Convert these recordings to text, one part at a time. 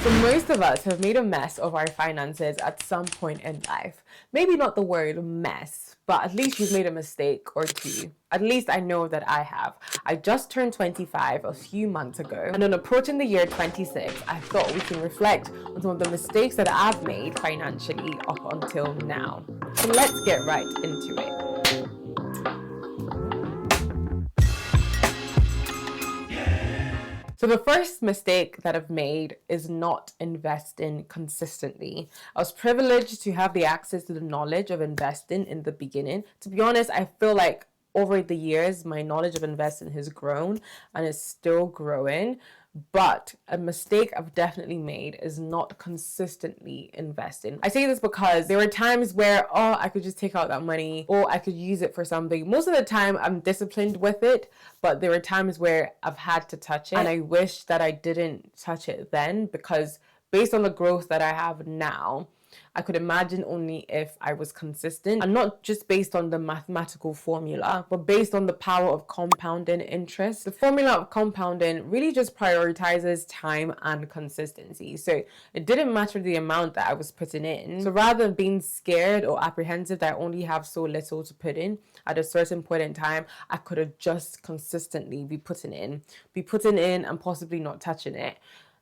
So most of us have made a mess of our finances at some point in life. Maybe not the word mess, but at least you've made a mistake or two. At least I know that I have. I just turned 25 a few months ago, and on approaching the year 26, I thought we can reflect on some of the mistakes that I've made financially up until now. So let's get right into it. So the first mistake that I've made is not investing consistently. I was privileged to have the access to the knowledge of investing in the beginning. To be honest, I feel like over the years, my knowledge of investing has grown and is still growing. But a mistake I've definitely made is not consistently investing. I say this because there were times where, I could just take out that money or I could use it for something. Most of the time I'm disciplined with it, but there were times where I've had to touch it and I wish that I didn't touch it then, because based on the growth that I have now, I could imagine only if I was consistent, and not just based on the mathematical formula, but based on the power of compounding interest. The formula of compounding really just prioritizes time and consistency. So it didn't matter the amount that I was putting in. So rather than being scared or apprehensive that I only have so little to put in at a certain point in time, I could have just consistently be putting in and possibly not touching it.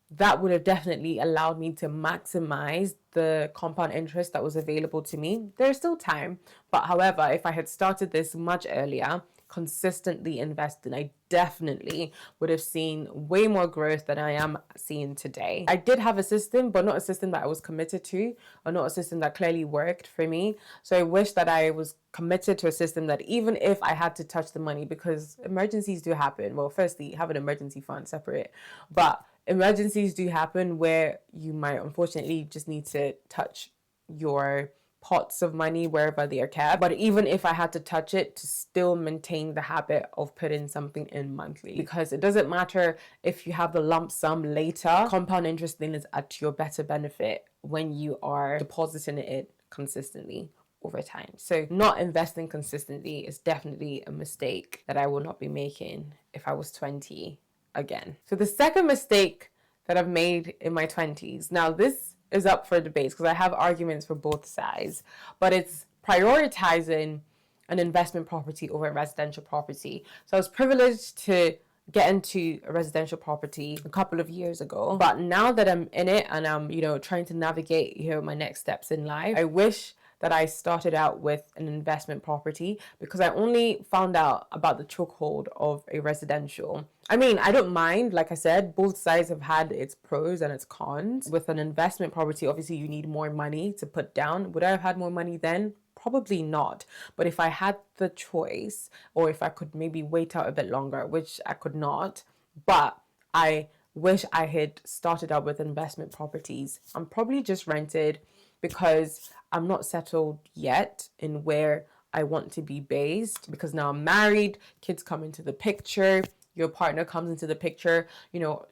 That would have definitely allowed me to maximize the compound interest that was available to me. There's still time, but however, if I had started this much earlier, consistently investing, I definitely would have seen way more growth than I am seeing today. I did have a system, but not a system that I was committed to, or not a system that clearly worked for me. So I wish that I was committed to a system that even if I had to touch the money, because emergencies do happen. Well, firstly, have an emergency fund separate, but emergencies do happen where you might unfortunately just need to touch your pots of money wherever they are kept. But even if I had to touch it, to still maintain the habit of putting something in monthly, because it doesn't matter if you have the lump sum later, compound interest then is at your better benefit when you are depositing it consistently over time. So not investing consistently is definitely a mistake that I will not be making if I was 20 again. So the second mistake that I've made in my 20s, now this is up for debates because I have arguments for both sides, but it's prioritizing an investment property over a residential property. So I was privileged to get into a residential property a couple of years ago, but now that I'm in it and I'm, trying to navigate, my next steps in life, I wish that I started out with an investment property, because I only found out about the chokehold of a residential. I mean, I don't mind. Like I said, both sides have had its pros and its cons. With an investment property, obviously you need more money to put down. Would I have had more money then? Probably not. But if I had the choice, or if I could maybe wait out a bit longer, which I could not, but I wish I had started out with investment properties. I'm probably just rented because I'm not settled yet in where I want to be based, because now I'm married, kids come into the picture, your partner comes into the picture,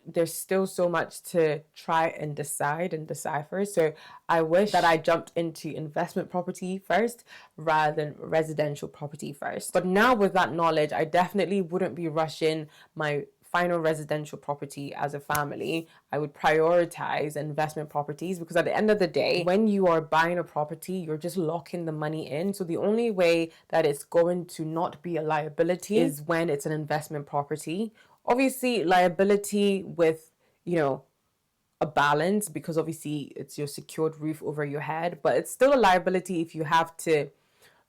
there's still so much to try and decide and decipher. So I wish that I jumped into investment property first rather than residential property first. But now with that knowledge, I definitely wouldn't be rushing my final residential property as a family. I would prioritize investment properties, because at the end of the day, when you are buying a property, you're just locking the money in. So the only way that it's going to not be a liability is when it's an investment property. Obviously, liability with, a balance, because obviously it's your secured roof over your head, but it's still a liability if you have to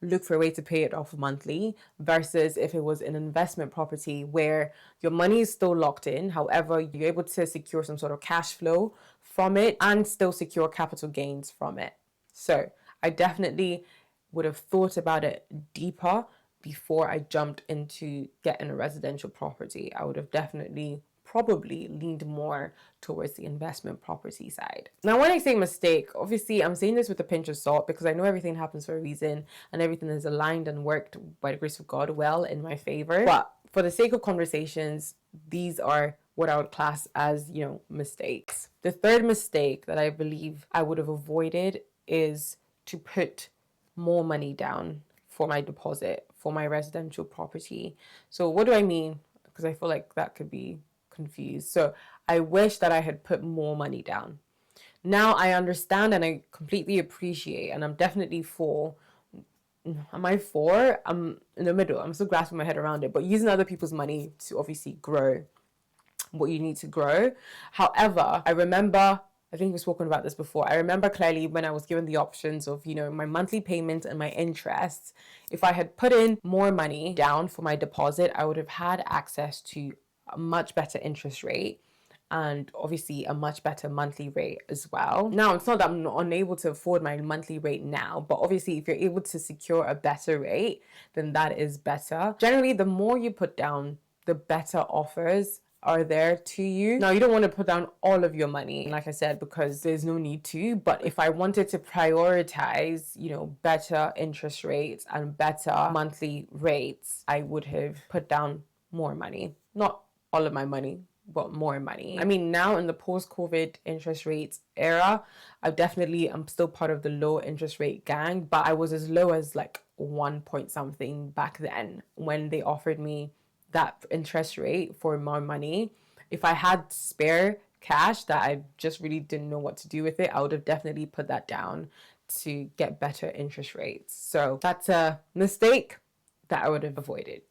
look for a way to pay it off monthly, versus if it was an investment property where your money is still locked in. However, you're able to secure some sort of cash flow from it and still secure capital gains from it. So I definitely would have thought about it deeper before I jumped into getting a residential property. I would have definitely probably leaned more towards the investment property side. Now, when I say mistake, obviously I'm saying this with a pinch of salt, because I know everything happens for a reason and everything is aligned and worked by the grace of God well in my favor. But for the sake of conversations, these are what I would class as, mistakes. The third mistake that I believe I would have avoided is to put more money down for my deposit for my residential property. So what do I mean? Because I feel like that could be confused. So I wish that I had put more money down. Now I understand and I completely appreciate, and I'm definitely for. Am I for? I'm in the middle. I'm still grasping my head around it, but using other people's money to obviously grow what you need to grow. However, I think we've spoken about this before. I remember clearly when I was given the options of, my monthly payment and my interest. If I had put in more money down for my deposit, I would have had access to a much better interest rate and obviously a much better monthly rate as well. Now, it's not that I'm not unable to afford my monthly rate now, but obviously if you're able to secure a better rate, then that is better. Generally, the more you put down, the better offers are there to you. Now, you don't want to put down all of your money, like I said, because there's no need to. But if I wanted to prioritize, better interest rates and better monthly rates, I would have put down more money. Not all of my money, but more money. I mean, now in the post-COVID interest rates era, I'm still part of the low interest rate gang, but I was as low as like 1 point something back then when they offered me that interest rate for more money. If I had spare cash that I just really didn't know what to do with it, I would have definitely put that down to get better interest rates. So that's a mistake that I would have avoided.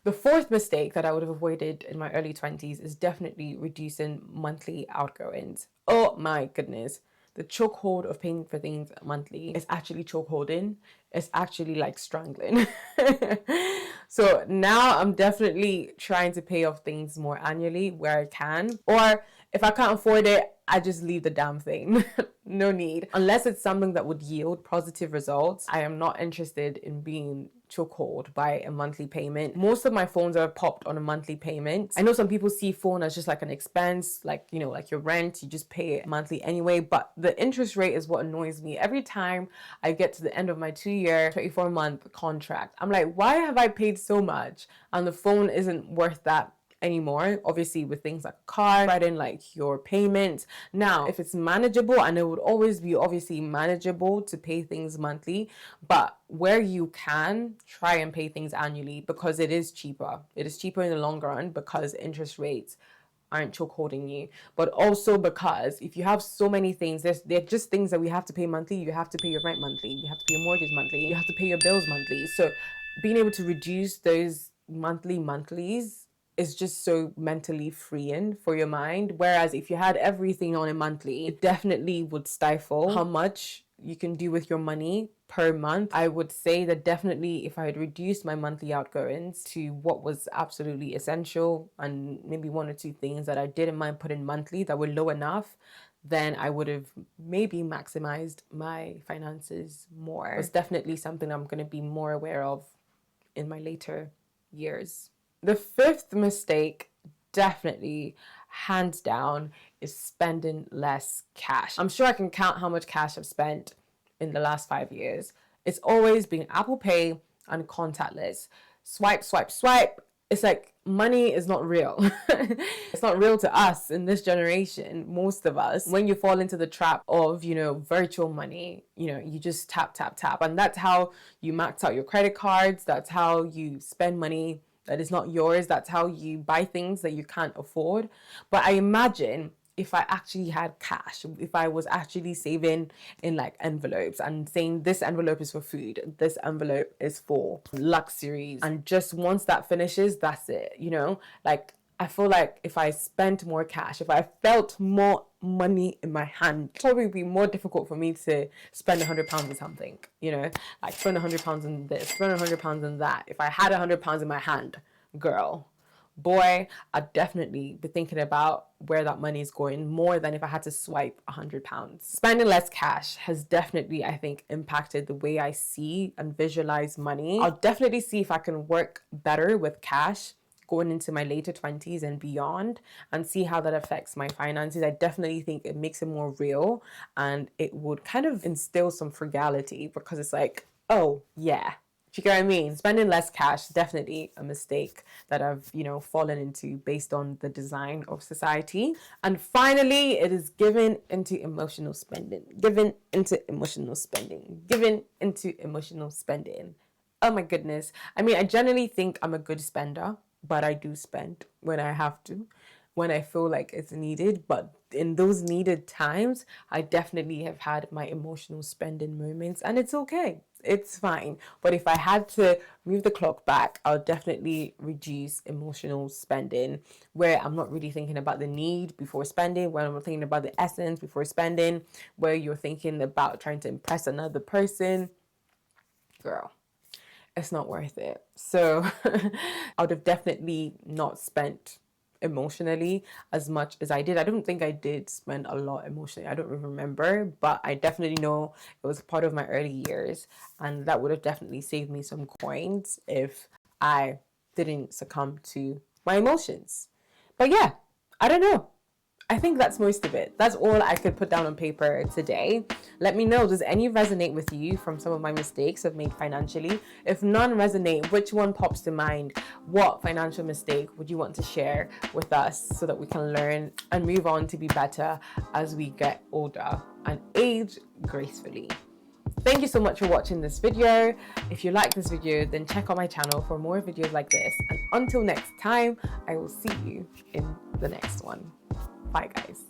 The fourth mistake that I would have avoided in my early 20s is definitely reducing monthly outgoings. Oh my goodness. The chokehold of paying for things monthly is actually chokeholding. It's actually like strangling. So now I'm definitely trying to pay off things more annually where I can. Or if I can't afford it, I just leave the damn thing. No need. Unless it's something that would yield positive results, I am not interested in being chokehold by a monthly payment. Most of my phones are popped on a monthly payment. I know some people see phone as just like an expense, like like your rent, you just pay it monthly anyway, but the interest rate is what annoys me. Every time I get to the end of my 2-year 24-month contract, I'm like, why have I paid so much and the phone isn't worth that anymore? Obviously with things like car, spreading like your payment. Now, if it's manageable, and it would always be obviously manageable to pay things monthly, but where you can, try and pay things annually because it is cheaper. It is cheaper in the long run because interest rates aren't choke holding you, but also because if you have so many things, they're just things that we have to pay monthly. You have to pay your rent monthly, you have to pay your mortgage monthly, you have to pay your bills monthly. So being able to reduce those monthlies is just so mentally freeing for your mind. Whereas if you had everything on a monthly, it definitely would stifle how much you can do with your money per month. I would say that definitely if I had reduced my monthly outgoings to what was absolutely essential and maybe 1 or 2 things that I didn't mind putting monthly that were low enough, then I would have maybe maximized my finances more. It's definitely something I'm going to be more aware of in my later years. The fifth mistake, definitely, hands down, is spending less cash. I'm sure I can count how much cash I've spent in the last 5 years. It's always been Apple Pay and contactless. Swipe, swipe, swipe. It's like money is not real. It's not real to us in this generation, most of us. When you fall into the trap of, virtual money, you just tap, tap, tap. And that's how you max out your credit cards. That's how you spend money that is not yours. That's how you buy things that you can't afford. But I imagine if I actually had cash, if I was actually saving in like envelopes and saying this envelope is for food, this envelope is for luxuries, and just once that finishes, that's it, like I feel like if I spent more cash, if I felt more money in my hand, it probably be more difficult for me to spend £100 on something, like spend £100 on this, spend £100 on that. If I had £100 in my hand, girl, boy, I'd definitely be thinking about where that money is going more than if I had to swipe £100. Spending less cash has definitely, I think, impacted the way I see and visualize money. I'll definitely see if I can work better with cash going into my later 20s and beyond and see how that affects my finances. I definitely think it makes it more real and it would kind of instill some frugality because it's like, oh yeah, do you get what I mean? Spending less cash, definitely a mistake that I've, fallen into based on the design of society. And finally, it is giving into emotional spending. Oh my goodness. I mean, I generally think I'm a good spender, but I do spend when I have to. when I feel like it's needed, but in those needed times, I definitely have had my emotional spending moments, and it's okay. It's fine. But if I had to move the clock back, I'll definitely reduce emotional spending, where I'm not really thinking about the need before spending, where I'm thinking about the essence before spending, where you're thinking about trying to impress another person. Girl, it's not worth it. So I would have definitely not spent emotionally as much as I did. I don't think I did spend a lot emotionally. I don't remember, but I definitely know it was part of my early years, and that would have definitely saved me some coins if I didn't succumb to my emotions. But yeah, I don't know. I think that's most of it. That's all I could put down on paper today. Let me know, does any resonate with you from some of my mistakes I've made financially? If none resonate, which one pops to mind? What financial mistake would you want to share with us so that we can learn and move on to be better as we get older and age gracefully? Thank you so much for watching this video. If you like this video, then check out my channel for more videos like this. And until next time, I will see you in the next one. Bye, guys.